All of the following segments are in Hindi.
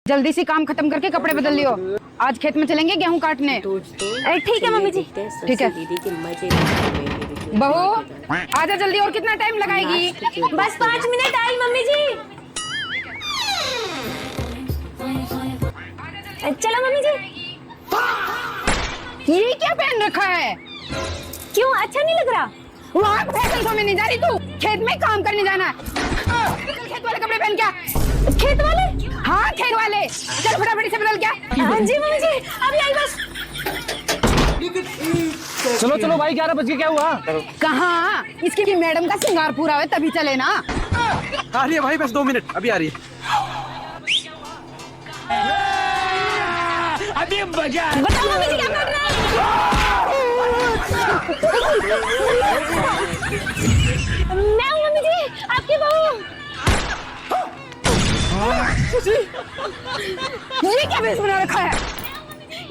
जल्दी से काम खत्म करके कपड़े बदल लियो। आज खेत में चलेंगे गेहूं काटने। ठीक है मम्मी जी। ठीक है बहू, आजा जल्दी। और कितना टाइम लगाएगी? बस 5 मिनट आई मम्मी जी। चलो मम्मी जी। ये क्या पहन रखा है? क्यों अच्छा नहीं लग रहा? वहाँ फैशन शो में नहीं जा रही तू, खेत में काम करने जाना है। खेत वाले कपड़े पहन क्या? खेत वाले? हाँ खेत वाले। चल फटाफट से बदल क्या। हाँ जी मम्मी जी, अभी आई बस। चलो चलो भाई, 11 बज के क्या हुआ? कहाँ? इसकी भी मैडम का श्रृंगार पूरा हुआ तभी चले ना। आ रही है भाई, बस 2 मिनट, अभी आ रही है। अभी मजा। बताओ मम्मी जी क्या कर रहे हैं? मैं हूँ मम्मी जी, आपकी बहू। ये क्या भेष बना रखा है?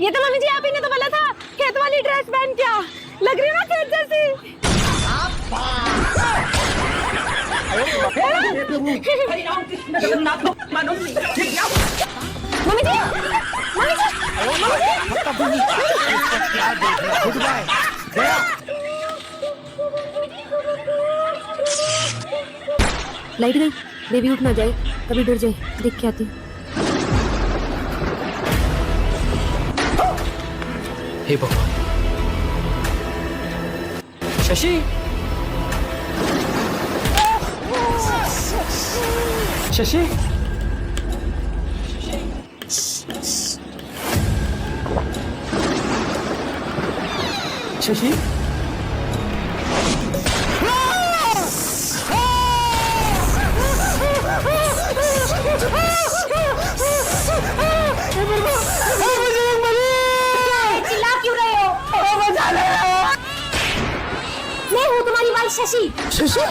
ये तो मम्मी जी आप ही ने तो बोला था खेत वाली ड्रेस पहन क्या, लग रही है ना खेत जैसी। मम्मी जी, मम्मी जी, लाइट गई, बेबी उठ ना जाए, कभी डर जाए, देख के आती। हे भगवान। शशि, शशि, शशि, चिल्ला क्यों रहे हो? मैं हूँ तुम्हारी वाइफ शशि। शशि,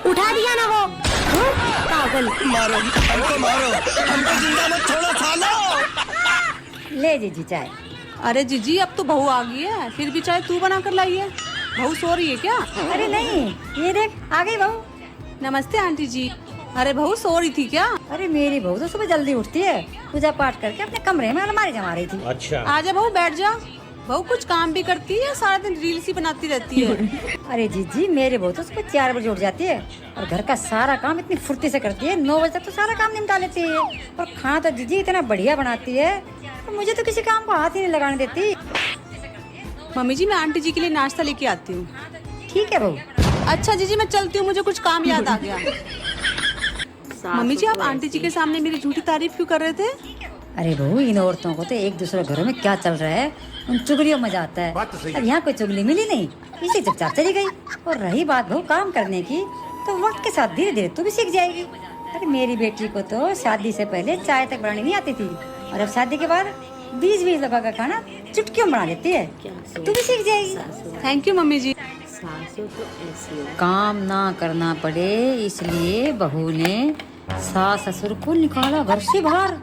उठा दिया ना वो पागल। मारो हमको, मारो हमको, जिंदा मत छोड़ो सालो। ले जीजी चाय। अरे जीजी अब तो बहू आ गई है, फिर भी चाय तू बना कर लाई है। बहू सो रही है क्या? अरे नहीं, ये देख आ गई बहू। नमस्ते आंटी जी। अरे बहू सो रही थी क्या? अरे मेरी बहू तो सुबह जल्दी उठती है, पूजा पाठ करके अपने कमरे में अलमारी जमा रही थी। अच्छा, आजा बहू बैठ जा। बहू कुछ काम भी करती है, सारा दिन रील्स ही बनाती रहती है। अरे जीजी मेरी बहू तो सुबह 4 बजे उठ जाती है और घर का सारा काम इतनी फुर्ती से करती है। 9 बजे तक तो सारा काम निपटा लेती है और खाना तो जीजी इतना बढ़िया बनाती है, तो मुझे तो किसी काम को हाथ ही नहीं लगाने देती। मम्मी जी मैं आंटी जी के लिए नाश्ता लेके आती हूँ। ठीक है बहू। अच्छा जीजी मैं चलती हूँ, मुझे कुछ काम याद आ गया। मम्मी जी आप आंटी जी के सामने मेरी झूठी तारीफ क्यों कर रहे थे? अरे बहू इन औरतों को तो एक दूसरे घरों में क्या चल रहा है उन चुगलियों में जाता है। अब यहाँ कोई चुगली मिली नहीं, इसी चुपचाप चली गई। और रही बात बहू काम करने की, तो वक्त के साथ धीरे धीरे तू भी सीख जाएगी। अरे मेरी बेटी को तो शादी से पहले चाय तक बनानी नहीं आती थी, और अब शादी के बाद 20-20 लोगों का खाना चुटकियों में बना लेती है। तू भी सीख जाएगी। थैंक यू मम्मी जी। काम ना करना पड़े इसलिए बहू ने सास ससुर को निकाला घर से बाहर।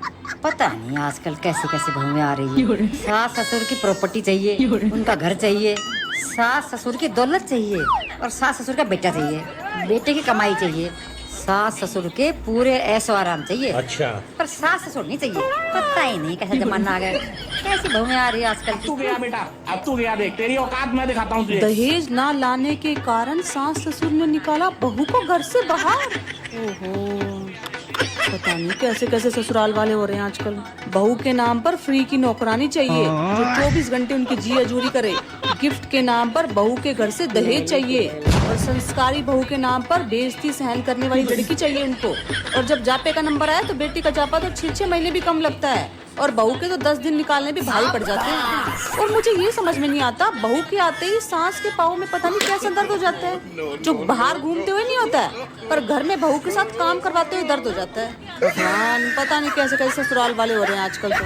पता नहीं आजकल कैसे कैसे बहुएं आ रही है। सास ससुर की प्रॉपर्टी चाहिए, उनका घर चाहिए, सास ससुर की दौलत चाहिए, और सास ससुर का बेटा चाहिए, बेटे की कमाई चाहिए, सास ससुर के पूरे ऐशो आराम चाहिए। अच्छा, पर सास ससुर नहीं चाहिए। पता ही नहीं कैसा जमाना आ गया, कैसी बहुएं आ रही है आजकल। तू गया बेटा, अब तू गया, देख तेरी औकात मैं दिखाता हूँ तुझे। दहेज ना लाने के कारण सास ससुर ने निकाला बहू को घर से बाहर। ओहो, पता नहीं कैसे कैसे ससुराल वाले हो रहे हैं आजकल। बहू के नाम पर फ्री की नौकरानी चाहिए जो 24 घंटे उनकी जी हजूरी करे। गिफ्ट के नाम पर बहू के घर से दहेज चाहिए, और संस्कारी बहू के नाम पर बेइज्जती सहन करने वाली लड़की चाहिए उनको। और जब जापे का नंबर आया तो बेटी का जापा तो 6-6 महीने भी कम लगता है, और बहू के तो 10 दिन निकालने भी भारी पड़ जाते हैं। और मुझे ये समझ में नहीं आता, बहू के आते ही सास के पाँव में पता नहीं कैसा दर्द हो जाता है, जो बाहर घूमते हुए नहीं होता है, पर घर में बहू के साथ काम करवाते हुए दर्द हो जाता है। भगवान, पता नहीं कैसे कैसे ससुराल वाले हो रहे हैं आजकल तो।